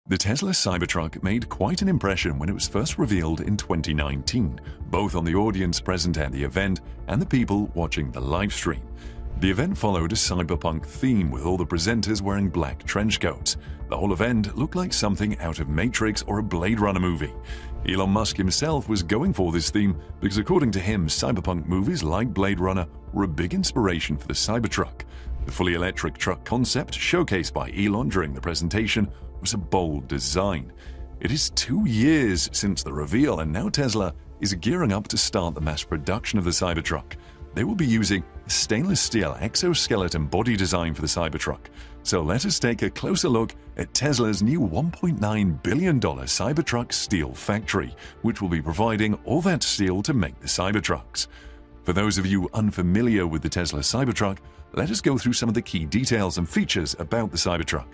The Tesla Cybertruck made quite an impression when it was first revealed in 2019, both on the audience present at the event and the people watching the livestream. The event followed a cyberpunk theme with all the presenters wearing black trench coats. The whole event looked like something out of Matrix or a Blade Runner movie. Elon Musk himself was going for this theme because according to him, cyberpunk movies like Blade Runner were a big inspiration for the Cybertruck. The fully electric truck concept showcased by Elon during the presentation was a bold design. It is 2 years since the reveal, and now Tesla is gearing up to start the mass production of the Cybertruck. They will be using a stainless steel exoskeleton body design for the Cybertruck. So let us take a closer look at Tesla's new $1.9 billion Cybertruck steel factory, which will be providing all that steel to make the Cybertrucks. For those of you unfamiliar with the Tesla Cybertruck, let us go through some of the key details and features about the Cybertruck.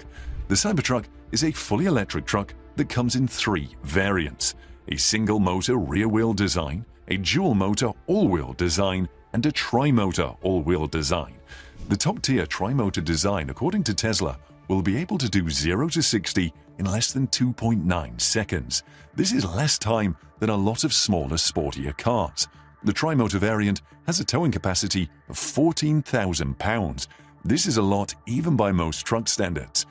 The Cybertruck is a fully electric truck that comes in 3 variants: a single-motor rear-wheel design, a dual-motor all-wheel design, and a tri-motor all-wheel design. The top-tier tri-motor design, according to Tesla, will be able to do 0 to 60 in less than 2.9 seconds. This is less time than a lot of smaller, sportier cars. The tri-motor variant has a towing capacity of 14,000 pounds. This is a lot even by most truck standards.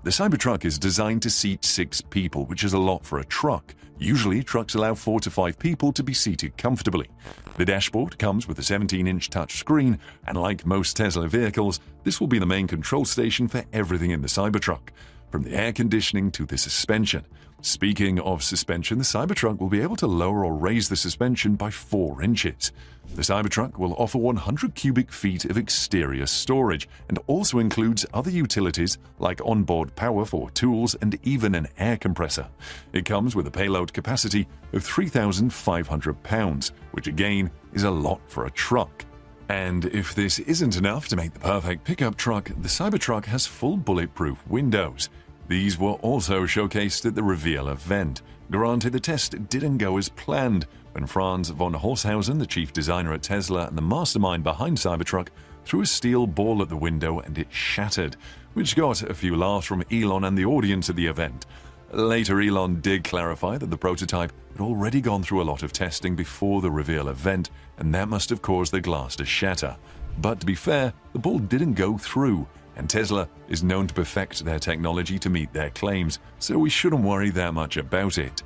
The Cybertruck is designed to seat 6 people, which is a lot for a truck. Usually, trucks allow 4 to 5 people to be seated comfortably. The dashboard comes with a 17-inch touchscreen, and like most Tesla vehicles, this will be the main control station for everything in the Cybertruck, from the air conditioning to the suspension. Speaking of suspension, the Cybertruck will be able to lower or raise the suspension by 4 inches. The Cybertruck will offer 100 cubic feet of exterior storage and also includes other utilities like onboard power for tools and even an air compressor. It comes with a payload capacity of 3,500 pounds, which again is a lot for a truck. And if this isn't enough to make the perfect pickup truck, the Cybertruck has full bulletproof windows. These were also showcased at the reveal event. Granted, the test didn't go as planned when Franz von Holzhausen, the chief designer at Tesla and the mastermind behind Cybertruck, threw a steel ball at the window and it shattered, which got a few laughs from Elon and the audience at the event. Later, Elon did clarify that the prototype had already gone through a lot of testing before the reveal event, and that must have caused the glass to shatter. But to be fair, the ball didn't go through, and Tesla is known to perfect their technology to meet their claims, so we shouldn't worry that much about it.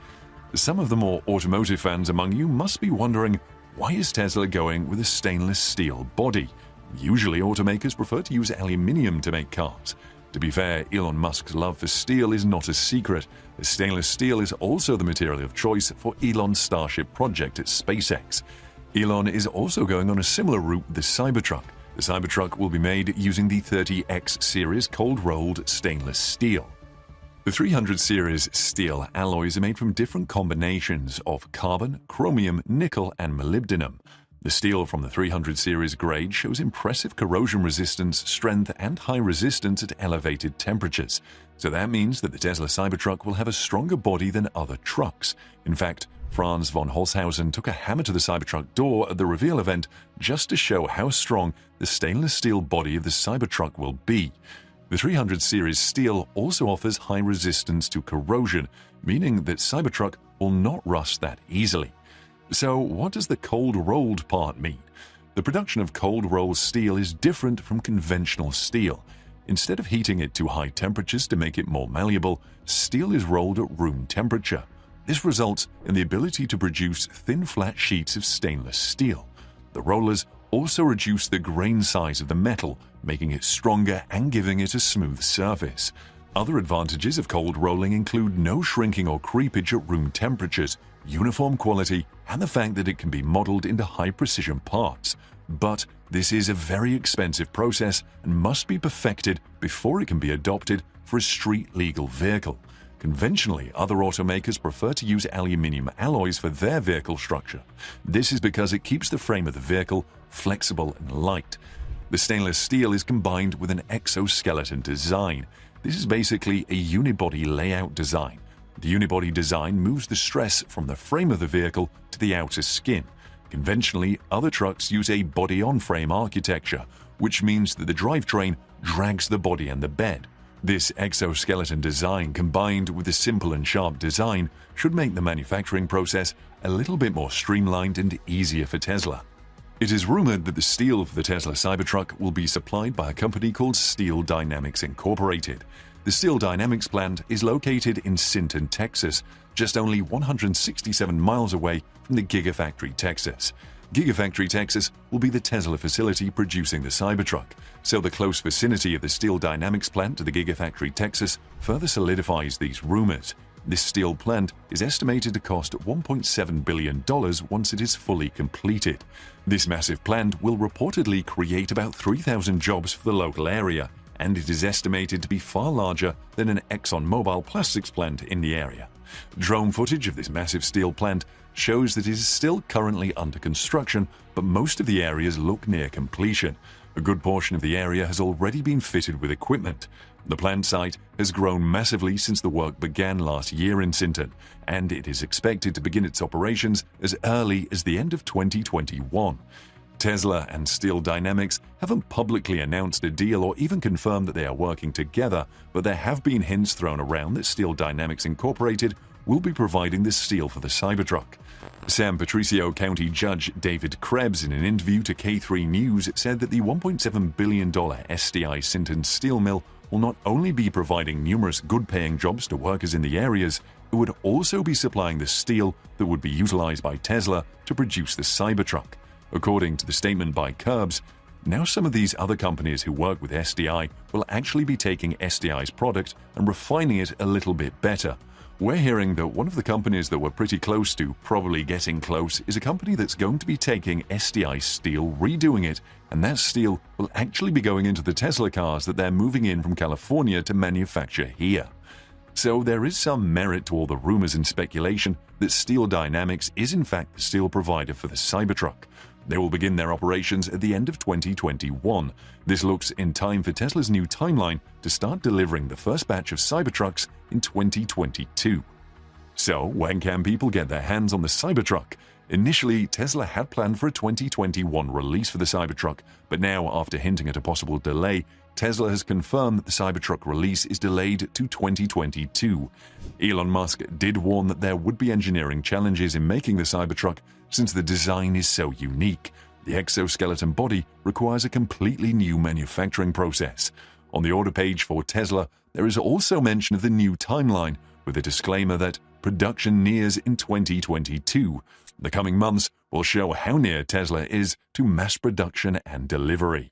Some of the more automotive fans among you must be wondering, why is Tesla going with a stainless steel body? Usually automakers prefer to use aluminium to make cars. To be fair, Elon Musk's love for steel is not a secret, as stainless steel is also the material of choice for Elon's Starship project at SpaceX. Elon is also going on a similar route with the Cybertruck. The Cybertruck will be made using the 30X series cold-rolled stainless steel. The 300 series steel alloys are made from different combinations of carbon, chromium, nickel, and molybdenum. The steel from the 300 series grade shows impressive corrosion resistance, strength, and high resistance at elevated temperatures. So that means that the Tesla Cybertruck will have a stronger body than other trucks. In fact, Franz von Holzhausen took a hammer to the Cybertruck door at the reveal event just to show how strong the stainless steel body of the Cybertruck will be. The 300 series steel also offers high resistance to corrosion, meaning that Cybertruck will not rust that easily. So what does the cold-rolled part mean? The production of cold-rolled steel is different from conventional steel. Instead of heating it to high temperatures to make it more malleable, steel is rolled at room temperature. This results in the ability to produce thin, flat sheets of stainless steel. The rollers also reduce the grain size of the metal, making it stronger and giving it a smooth surface. Other advantages of cold rolling include no shrinking or creepage at room temperatures, uniform quality, and the fact that it can be modeled into high-precision parts. But this is a very expensive process and must be perfected before it can be adopted for a street-legal vehicle. Conventionally, other automakers prefer to use aluminium alloys for their vehicle structure. This is because it keeps the frame of the vehicle flexible and light. The stainless steel is combined with an exoskeleton design. This is basically a unibody layout design. The unibody design moves the stress from the frame of the vehicle to the outer skin. Conventionally, other trucks use a body-on-frame architecture, which means that the drivetrain drags the body and the bed. This exoskeleton design, combined with the simple and sharp design, should make the manufacturing process a little bit more streamlined and easier for Tesla. It is rumored that the steel for the Tesla Cybertruck will be supplied by a company called Steel Dynamics Incorporated. The Steel Dynamics plant is located in Sinton, Texas, just only 167 miles away from the Gigafactory, Texas. Gigafactory, Texas will be the Tesla facility producing the Cybertruck, so the close vicinity of the Steel Dynamics plant to the Gigafactory, Texas further solidifies these rumors. This steel plant is estimated to cost $1.7 billion once it is fully completed. This massive plant will reportedly create about 3,000 jobs for the local area, and it is estimated to be far larger than an ExxonMobil plastics plant in the area. Drone footage of this massive steel plant shows that it is still currently under construction, but most of the areas look near completion. A good portion of the area has already been fitted with equipment. The plant site has grown massively since the work began last year in Sinton, and it is expected to begin its operations as early as the end of 2021. Tesla and Steel Dynamics haven't publicly announced a deal or even confirmed that they are working together, but there have been hints thrown around that Steel Dynamics Incorporated will be providing the steel for the Cybertruck. San Patricio County Judge David Krebs, in an interview to K3 News, said that the $1.7 billion SDI Sinton steel mill will not only be providing numerous good-paying jobs to workers in the areas, it would also be supplying the steel that would be utilized by Tesla to produce the Cybertruck. According to the statement by Krebs, now some of these other companies who work with SDI will actually be taking SDI's product and refining it a little bit better. We're hearing that one of the companies that we're pretty close to, probably getting close, is a company that's going to be taking SDI steel, redoing it, and that steel will actually be going into the Tesla cars that they're moving in from California to manufacture here. So there is some merit to all the rumors and speculation that Steel Dynamics is in fact the steel provider for the Cybertruck. They will begin their operations at the end of 2021. This looks in time for Tesla's new timeline to start delivering the first batch of Cybertrucks in 2022. So, when can people get their hands on the Cybertruck? Initially, Tesla had planned for a 2021 release for the Cybertruck, but now, after hinting at a possible delay, Tesla has confirmed that the Cybertruck release is delayed to 2022. Elon Musk did warn that there would be engineering challenges in making the Cybertruck since the design is so unique. The exoskeleton body requires a completely new manufacturing process. On the order page for Tesla, there is also mention of the new timeline, with a disclaimer that production nears in 2022. The coming months will show how near Tesla is to mass production and delivery.